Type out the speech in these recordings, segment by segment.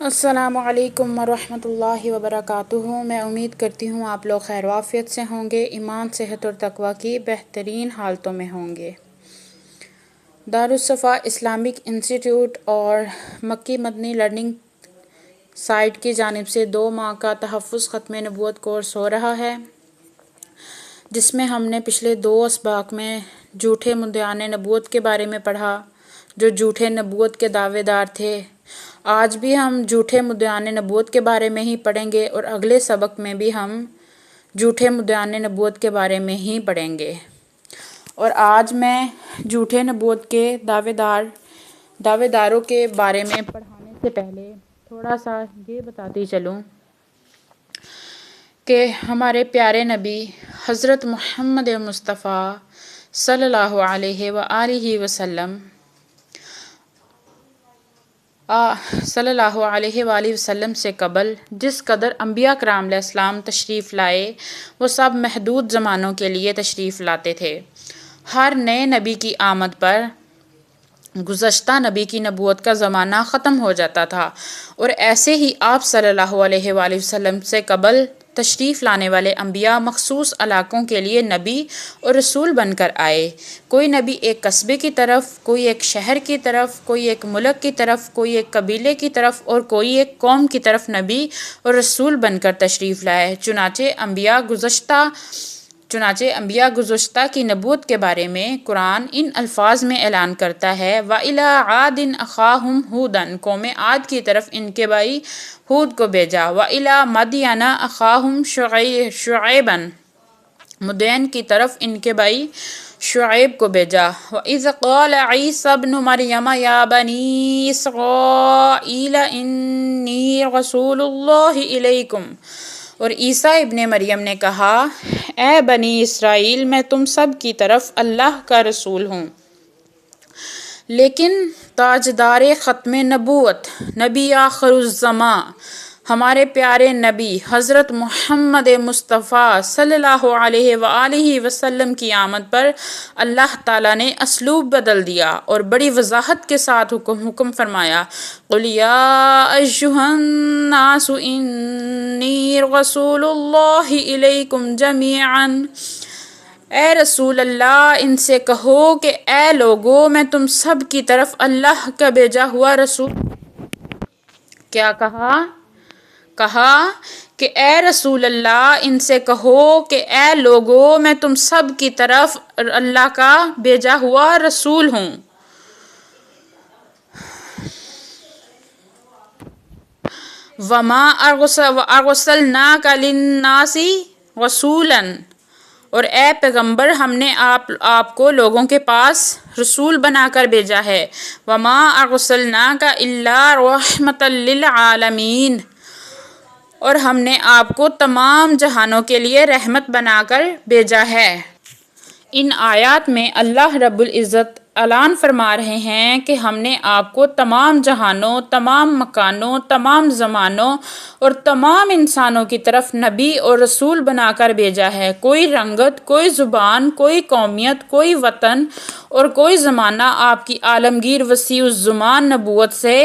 السلام علیکم ورحمۃ اللہ وبرکاتہ۔ میں امید کرتی ہوں آپ لوگ خیر و عافیت سے ہوں گے، ایمان، صحت اور تقوی کی بہترین حالتوں میں ہوں گے۔ دارالصفا اسلامک انسٹیٹیوٹ اور مکی مدنی لرننگ سائٹ کی جانب سے 2 ماہ کا تحفظ ختم نبوت کورس ہو رہا ہے، جس میں ہم نے پچھلے 2 اسباق میں جھوٹے مدعیان نبوت کے بارے میں پڑھا، جو جھوٹے نبوت کے دعوے دار تھے۔ آج بھی ہم جھوٹے مدعیان نبوت کے بارے میں ہی پڑھیں گے اور اگلے سبق میں بھی ہم جھوٹے مدعیان نبوت کے بارے میں ہی پڑھیں گے۔ اور آج میں جھوٹے نبوت کے دعوے داروں کے بارے میں پڑھانے سے پہلے تھوڑا سا یہ بتاتی چلوں کہ ہمارے پیارے نبی حضرت محمد مصطفیٰ صلی اللہ علیہ وآلہ وسلم سے قبل جس قدر انبیاء کرام علیہ السلام تشریف لائے، وہ سب محدود زمانوں کے لیے تشریف لاتے تھے۔ ہر نئے نبی کی آمد پر گزشتہ نبی کی نبوت کا زمانہ ختم ہو جاتا تھا، اور ایسے ہی آپ صلی اللہ علیہ وآلہ وسلم سے قبل تشریف لانے والے انبیاء مخصوص علاقوں کے لیے نبی اور رسول بن کر آئے۔ کوئی نبی ایک قصبے کی طرف، کوئی ایک شہر کی طرف، کوئی ایک ملک کی طرف، کوئی ایک قبیلے کی طرف اور کوئی ایک قوم کی طرف نبی اور رسول بن کر تشریف لائے۔ چنانچہ انبیاء گزشتہ کی نبوت کے بارے میں قرآن ان الفاظ میں اعلان کرتا ہے، وَإِلَىٰ عَادٍ أَخَاهُمْ هُودًا، قوم عاد کی طرف ان کے بھائی ہود کو بھیجا، وَإِلَىٰ مَدْيَنَ أَخَاهُمْ شُعَيْبًا، مدین کی طرف ان کے بھائی شعیب کو بھیجا، وَإِذْ قَالَ عِيسَى ابْنُ مَرْيَمَ يَا بَنِي إِسْرَائِيلَ إِنِّي رَسُولُ اللَّهِ إِلَيْكُمْ، اور عیسیٰ ابن مریم نے کہا، اے بنی اسرائیل، میں تم سب کی طرف اللہ کا رسول ہوں۔ لیکن تاجدار ختم نبوت، نبی آخر الزماں، ہمارے پیارے نبی حضرت محمد مصطفیٰ صلی اللہ علیہ وآلہ وسلم کی آمد پر اللہ تعالیٰ نے اسلوب بدل دیا اور بڑی وضاحت کے ساتھ حکم فرمایا، قُلْ يَا أَيُّهَا النَّاسُ إِنِّي رَسُولُ اللَّهِ إِلَيْكُمْ جَمِيعًا، اے رسول اللہ ان سے کہو کہ اے لوگو، میں تم سب کی طرف اللہ کا بھیجا ہوا رسول۔ کیا کہا کہ اے رسول اللہ ان سے کہو کہ اے لوگو، میں تم سب کی طرف اللہ کا بھیجا ہوا رسول ہوں۔ وَمَا أَرْسَلْنَاكَ لِلنَّاسِ رَسُولًا، اور اے پیغمبر ہم نے آپ کو لوگوں کے پاس رسول بنا کر بھیجا ہے۔ وَمَا أَرْسَلْنَاكَ إِلَّا رَحْمَةً لِلْعَالَمِينَ، اور ہم نے آپ کو تمام جہانوں کے لیے رحمت بنا کر بھیجا ہے۔ ان آیات میں اللہ رب العزت اعلان فرما رہے ہیں کہ ہم نے آپ کو تمام جہانوں، تمام مکانوں، تمام زمانوں اور تمام انسانوں کی طرف نبی اور رسول بنا کر بھیجا ہے۔ کوئی رنگت، کوئی زبان، کوئی قومیت، کوئی وطن اور کوئی زمانہ آپ کی عالمگیر وسیع الزمان نبوت سے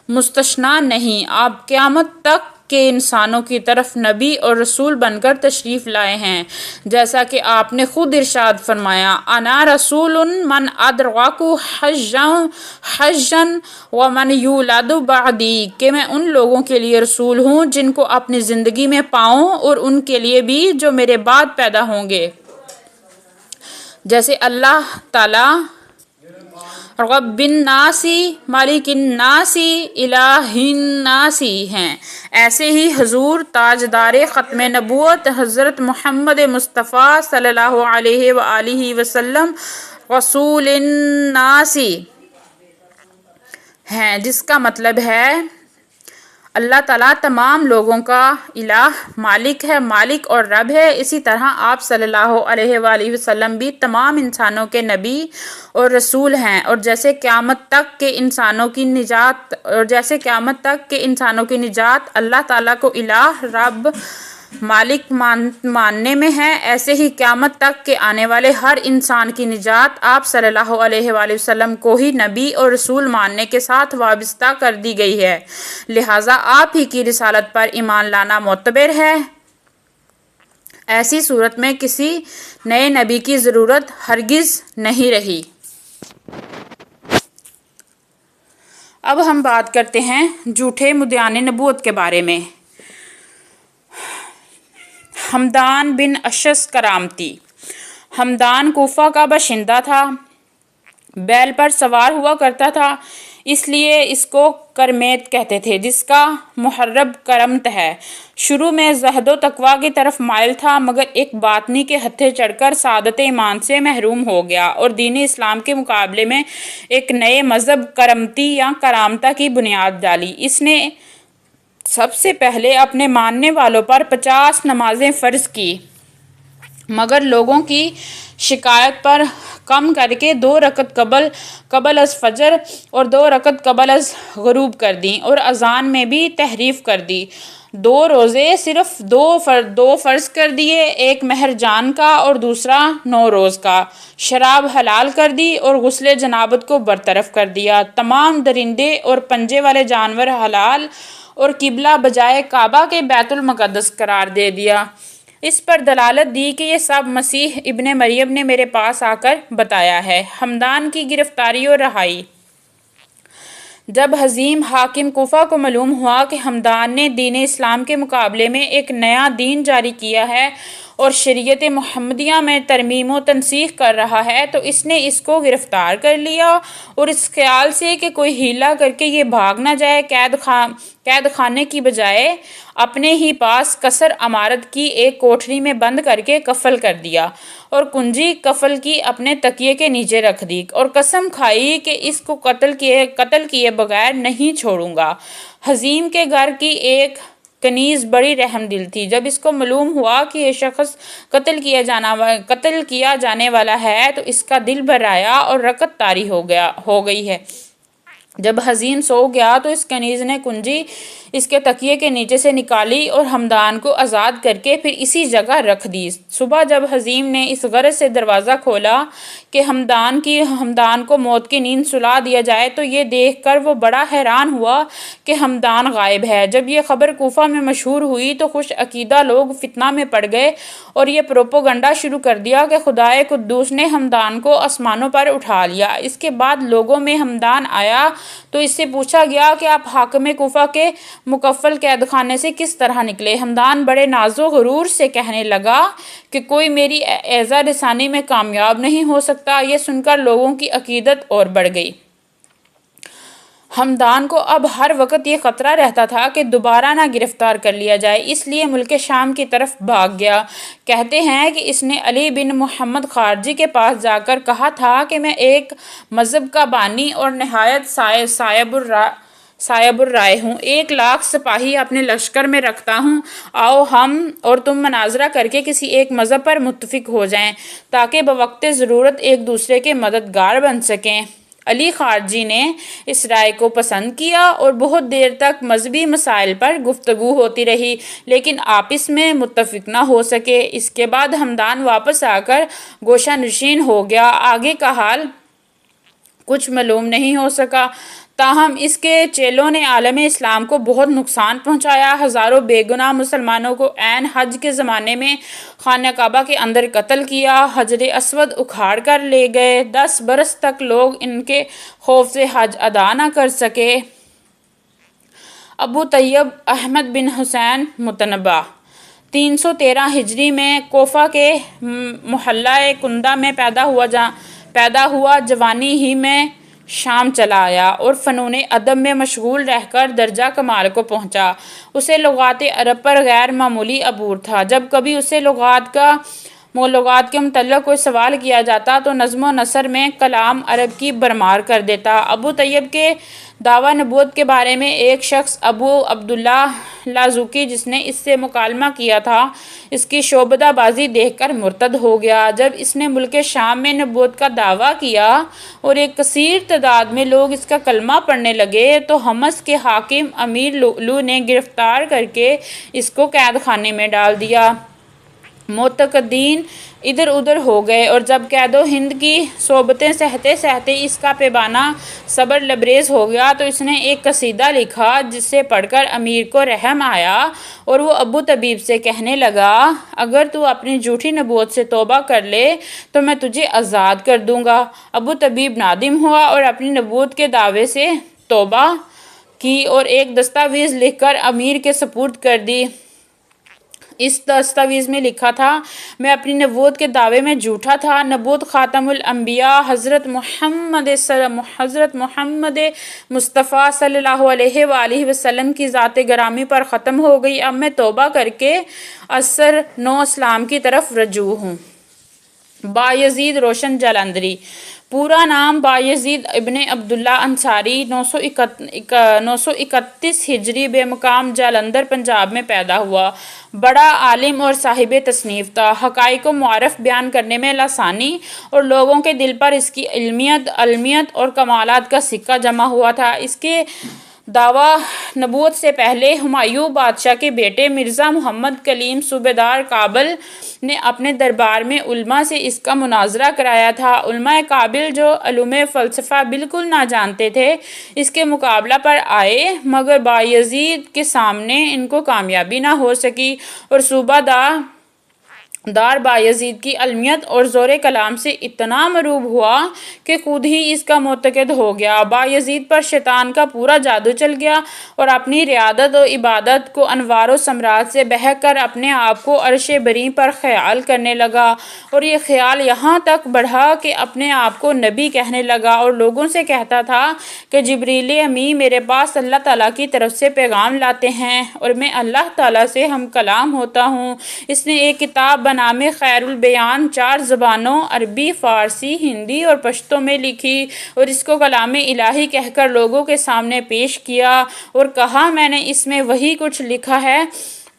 مستثنیٰ نہیں۔ آپ قیامت تک کے انسانوں کی طرف نبی اور رسول بن کر تشریف لائے ہیں، جیسا کہ آپ نے خود ارشاد فرمایا، انا رسول من ادرک حجا ومن یولد بعدی، کہ میں ان لوگوں کے لیے رسول ہوں جن کو اپنی زندگی میں پاؤں اور ان کے لیے بھی جو میرے بعد پیدا ہوں گے۔ جیسے اللہ تعالیٰ رب الناس، مالک الناس، الہ الناس ہیں، ایسے ہی حضور تاجدار ختم نبوت حضرت محمد مصطفیٰ صلی اللہ علیہ وآلہ وسلم رسول الناس ہیں، جس کا مطلب ہے اللہ تعالیٰ تمام لوگوں کا الہ، مالک ہے، مالک اور رب ہے۔ اسی طرح آپ صلی اللہ علیہ وآلہ وسلم بھی تمام انسانوں کے نبی اور رسول ہیں، اور جیسے قیامت تک کے انسانوں کی نجات اللہ تعالیٰ کو الہ، رب مالک ماننے میں ہے، ایسے ہی قیامت تک کے آنے والے ہر انسان کی نجات آپ صلی اللہ علیہ وآلہ وسلم کو ہی نبی اور رسول ماننے کے ساتھ وابستہ کر دی گئی ہے، لہٰذا آپ ہی کی رسالت پر ایمان لانا معتبر ہے۔ ایسی صورت میں کسی نئے نبی کی ضرورت ہرگز نہیں رہی۔ اب ہم بات کرتے ہیں جھوٹے مدعیان نبوت کے بارے میں۔ ہمدان بن اشعث کرامتی۔ ہمدان کوفہ کا باشندہ تھا، بیل پر سوار ہوا کرتا تھا، اس لیے اس کو کرمیت کہتے تھے، جس کا محرب کرمت ہے۔ شروع میں زہد و تقویٰ کی طرف مائل تھا، مگر ایک باطنی کے ہتھے چڑھ کر سعادت ایمان سے محروم ہو گیا اور دین اسلام کے مقابلے میں ایک نئے مذہب کرمتی یا کرامتہ کی بنیاد ڈالی۔ اس نے سب سے پہلے اپنے ماننے والوں پر 50 نمازیں فرض کی، مگر لوگوں کی شکایت پر کم کر کے 2 رکعت قبل از فجر اور 2 رکعت قبل از غروب کر دیں، اور اذان میں بھی تحریف کر دی۔ 2 روزے صرف 2 فرض کر دیے، ایک مہر جان کا اور دوسرا 9 روز کا۔ شراب حلال کر دی اور غسل جنابت کو برطرف کر دیا۔ تمام درندے اور پنجے والے جانور حلال اور قبلہ بجائے کعبہ کے بیت المقدس قرار دے دیا۔ اس پر دلالت دی کہ یہ سب مسیح ابن مریم نے میرے پاس آ کر بتایا ہے۔ ہمدان کی گرفتاری اور رہائی۔ جب حزیم حاکم کوفہ کو معلوم ہوا کہ ہمدان نے دین اسلام کے مقابلے میں ایک نیا دین جاری کیا ہے اور شریعت محمدیہ میں ترمیم و تنسیخ کر رہا ہے، تو اس نے اس کو گرفتار کر لیا اور اس خیال سے کہ کوئی ہیلا کر کے یہ بھاگ نہ جائے، قید خانے کی بجائے اپنے ہی پاس قصر عمارت کی ایک کوٹھری میں بند کر کے قفل کر دیا اور کنجی قفل کی اپنے تکیے کے نیچے رکھ دی اور قسم کھائی کہ اس کو قتل کیے بغیر نہیں چھوڑوں گا۔ حزیم کے گھر کی ایک کنیز بڑی رحم دل تھی۔ جب اس کو معلوم ہوا کہ یہ شخص قتل کیا جانے والا ہے تو اس کا دل بھر آیا اور رکعت طاری ہو گئی ہے۔ جب حزیم سو گیا تو اس کنیز نے کنجی اس کے تکیے کے نیچے سے نکالی اور ہمدان کو آزاد کر کے پھر اسی جگہ رکھ دی۔ صبح جب حزیم نے اس غرض سے دروازہ کھولا کہ ہمدان کو موت کی نیند سلا دیا جائے تو یہ دیکھ کر وہ بڑا حیران ہوا کہ ہمدان غائب ہے۔ جب یہ خبر کوفہ میں مشہور ہوئی تو خوش عقیدہ لوگ فتنہ میں پڑ گئے اور یہ پروپیگنڈا شروع کر دیا کہ خدائے قدوس نے ہمدان کو آسمانوں پر اٹھا لیا۔ اس کے بعد لوگوں میں ہمدان آیا تو اس سے پوچھا گیا کہ آپ حاکم کوفہ کے مقفل قید خانے سے کس طرح نکلے؟ ہمدان بڑے ناز و غرور سے کہنے لگا کہ کوئی میری ایذا رسانی میں کامیاب نہیں ہو سکتا۔ یہ سن کر لوگوں کی عقیدت اور بڑھ گئی۔ ہمدان کو اب ہر وقت یہ خطرہ رہتا تھا کہ دوبارہ نہ گرفتار کر لیا جائے، اس لیے ملک شام کی طرف بھاگ گیا۔ کہتے ہیں کہ اس نے علی بن محمد خارجی کے پاس جا کر کہا تھا کہ میں ایک مذہب کا بانی اور نہایت صائب الرائے ہوں، 1 لاکھ سپاہی اپنے لشکر میں رکھتا ہوں، آؤ ہم اور تم مناظرہ کر کے کسی ایک مذہب پر متفق ہو جائیں تاکہ بوقت ضرورت ایک دوسرے کے مددگار بن سکیں۔ علی خارجی نے اس رائے کو پسند کیا اور بہت دیر تک مذہبی مسائل پر گفتگو ہوتی رہی، لیکن آپس میں متفق نہ ہو سکے۔ اس کے بعد ہمدان واپس آ کر گوشہ نشین ہو گیا۔ آگے کا حال کچھ معلوم نہیں ہو سکا، تاہم اس کے چیلوں نے عالم اسلام کو بہت نقصان پہنچایا۔ ہزاروں بے گناہ مسلمانوں کو عین حج کے زمانے میں خانہ کعبہ کے اندر قتل کیا، حجر اسود اکھاڑ کر لے گئے، 10 برس تک لوگ ان کے خوف سے حج ادا نہ کر سکے۔ ابو طیب احمد بن حسین متنبہ 313 ہجری میں کوفہ کے محلہ کندہ میں پیدا ہوا، جوانی ہی میں شام چلا آیا اور فنون ادب میں مشغول رہ کر درجہ کمال کو پہنچا۔ اسے لغات عرب پر غیر معمولی عبور تھا۔ جب کبھی اسے لغات کے متعلق کوئی سوال کیا جاتا تو نظم و نثر میں کلام عرب کی برمار کر دیتا۔ ابو طیب کے دعویٰ نبوت کے بارے میں ایک شخص ابو عبداللہ لازوقی جس نے اس سے مکالمہ کیا تھا اس کی شعبدہ بازی دیکھ کر مرتد ہو گیا۔ جب اس نے ملک شام میں نبوت کا دعویٰ کیا اور ایک کثیر تعداد میں لوگ اس کا کلمہ پڑھنے لگے تو حمص کے حاکم امیر لؤلؤ نے گرفتار کر کے اس کو قید خانے میں ڈال دیا۔ معتقدین ادھر ادھر ہو گئے اور جب قید و ہند کی صحبتیں سہتے سہتے اس کا پیمانہ صبر لبریز ہو گیا تو اس نے ایک قصیدہ لکھا جس سے پڑھ کر امیر کو رحم آیا اور وہ ابو طبیب سے کہنے لگا اگر تو اپنی جھوٹی نبوت سے توبہ کر لے تو میں تجھے آزاد کر دوں گا۔ ابو طبیب نادم ہوا اور اپنی نبوت کے دعوے سے توبہ کی اور ایک دستاویز لکھ کر امیر کے سپرد کر دی۔ اس دستاویز میں لکھا تھا میں اپنی نبوت کے دعوے میں جھوٹا تھا۔ نبوت خاتم الانبیاء حضرت محمد مصطفیٰ صلی اللہ علیہ وآلہ وسلم کی ذات گرامی پر ختم ہو گئی۔ اب میں توبہ کر کے عصر نو اسلام کی طرف رجوع ہوں۔ بایزید روشن جالندھری پورا نام بایزید ابن عبداللہ انصاری 931 ہجری بے مقام جالندھر پنجاب میں پیدا ہوا۔ بڑا عالم اور صاحب تصنیف تھا۔ حقائق کو معرف بیان کرنے میں لسانی اور لوگوں کے دل پر اس کی علمیت اور کمالات کا سکہ جمع ہوا تھا۔ اس کے دعویٰ نبوت سے پہلے ہمایوں بادشاہ کے بیٹے مرزا محمد کلیم صوبیدار کابل نے اپنے دربار میں علماء سے اس کا مناظرہ کرایا تھا۔ علماء کابل جو علوم فلسفہ بالکل نہ جانتے تھے اس کے مقابلہ پر آئے مگر بایزید کے سامنے ان کو کامیابی نہ ہو سکی اور صوبہ دار بایزید کی علمیت اور زور کلام سے اتنا مروب ہوا کہ خود ہی اس کا معتقد ہو گیا۔ بایزید پر شیطان کا پورا جادو چل گیا اور اپنی ریاضت و عبادت کو انوار و ثمرات سے بہک کر اپنے آپ کو عرش بری پر خیال کرنے لگا اور یہ خیال یہاں تک بڑھا کہ اپنے آپ کو نبی کہنے لگا اور لوگوں سے کہتا تھا کہ جبریل امین میرے پاس اللہ تعالیٰ کی طرف سے پیغام لاتے ہیں اور میں اللہ تعالیٰ سے ہم کلام ہوتا ہوں۔ اس نے ایک کتاب نام خیر البیان 4 زبانوں عربی، فارسی، ہندی اور پشتو میں لکھی اور اس کو کلام الہی کہہ کر لوگوں کے سامنے پیش کیا اور کہا میں نے اس میں وہی کچھ لکھا ہے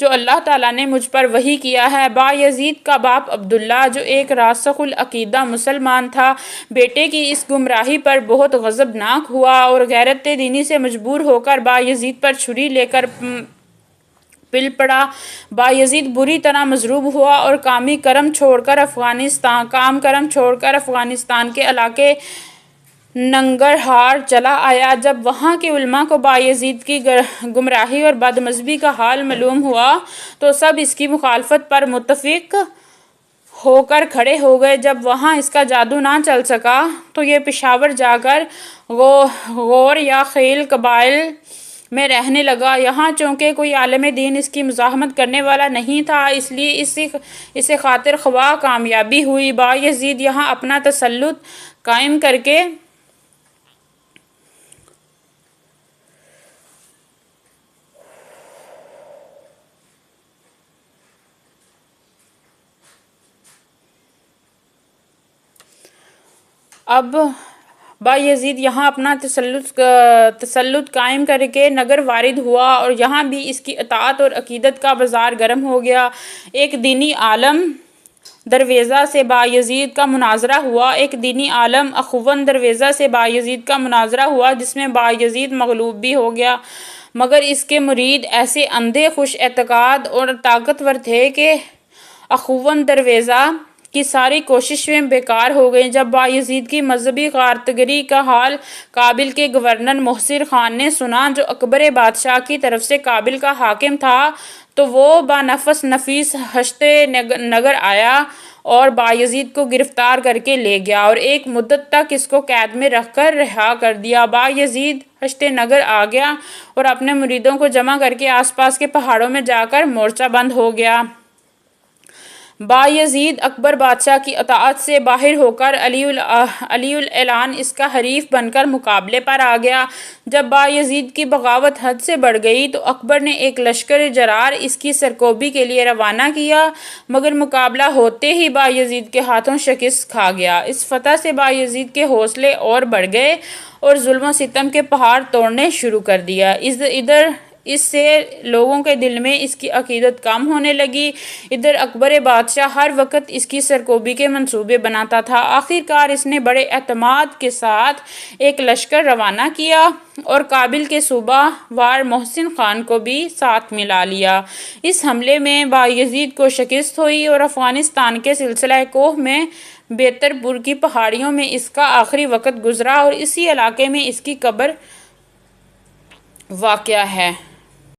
جو اللہ تعالیٰ نے مجھ پر وحی کیا ہے۔ بایزید کا باپ عبداللہ جو ایک راسخ العقیدہ مسلمان تھا بیٹے کی اس گمراہی پر بہت غضبناک ہوا اور غیرت دینی سے مجبور ہو کر بایزید پر چھری لے کر پل پڑا۔ بایزید بری طرح مضروب ہوا اور کام کرم چھوڑ کر افغانستان کے علاقے ننگرہار چلا آیا۔ جب وہاں کے علماء کو بایزید کی گمراہی اور بد مذہبی کا حال معلوم ہوا تو سب اس کی مخالفت پر متفق ہو کر کھڑے ہو گئے۔ جب وہاں اس کا جادو نہ چل سکا تو یہ پشاور جا کر غور یا خیل قبائل میں رہنے لگا۔ یہاں چونکہ کوئی عالم دین اس کی مزاحمت کرنے والا نہیں تھا اس لیے اسے خاطر خواہ کامیابی ہوئی۔ بایزید یہاں اپنا تسلط قائم کر کے نگر وارد ہوا اور یہاں بھی اس کی اطاعت اور عقیدت کا بازار گرم ہو گیا۔ ایک دینی عالم درویزہ سے بایزید کا مناظرہ ہوا جس میں بایزید مغلوب بھی ہو گیا مگر اس کے مرید ایسے اندھے خوش اعتقاد اور طاقتور تھے کہ اخون درویزہ کی ساری کوششیں بیکار ہو گئیں۔ جب بایزید کی مذہبی کارکردگی کا حال کابل کے گورنر محسن خان نے سنا جو اکبر بادشاہ کی طرف سے کابل کا حاکم تھا تو وہ بنفس نفیس ہشت نگر آیا اور بایزید کو گرفتار کر کے لے گیا اور ایک مدت تک اس کو قید میں رکھ کر رہا کر دیا۔ بایزید ہشت نگر آ گیا اور اپنے مریدوں کو جمع کر کے آس پاس کے پہاڑوں میں جا کر مورچہ بند ہو گیا۔ بایزید اکبر بادشاہ کی اطاعت سے باہر ہو کر علی الاعلان اس کا حریف بن کر مقابلے پر آ گیا۔ جب بایزید کی بغاوت حد سے بڑھ گئی تو اکبر نے ایک لشکر جرار اس کی سرکوبی کے لیے روانہ کیا مگر مقابلہ ہوتے ہی بایزید کے ہاتھوں شکست کھا گیا۔ اس فتح سے بایزید کے حوصلے اور بڑھ گئے اور ظلم و ستم کے پہاڑ توڑنے شروع کر دیا۔ اس سے لوگوں کے دل میں اس کی عقیدت کم ہونے لگی۔ ادھر اکبر بادشاہ ہر وقت اس کی سرکوبی کے منصوبے بناتا تھا۔ آخرکار اس نے بڑے اعتماد کے ساتھ ایک لشکر روانہ کیا اور کابل کے صوبہ وار محسن خان کو بھی ساتھ ملا لیا۔ اس حملے میں بایزید کو شکست ہوئی اور افغانستان کے سلسلہ کوہ میں بیتر پور کی پہاڑیوں میں اس کا آخری وقت گزرا اور اسی علاقے میں اس کی قبر واقع ہے۔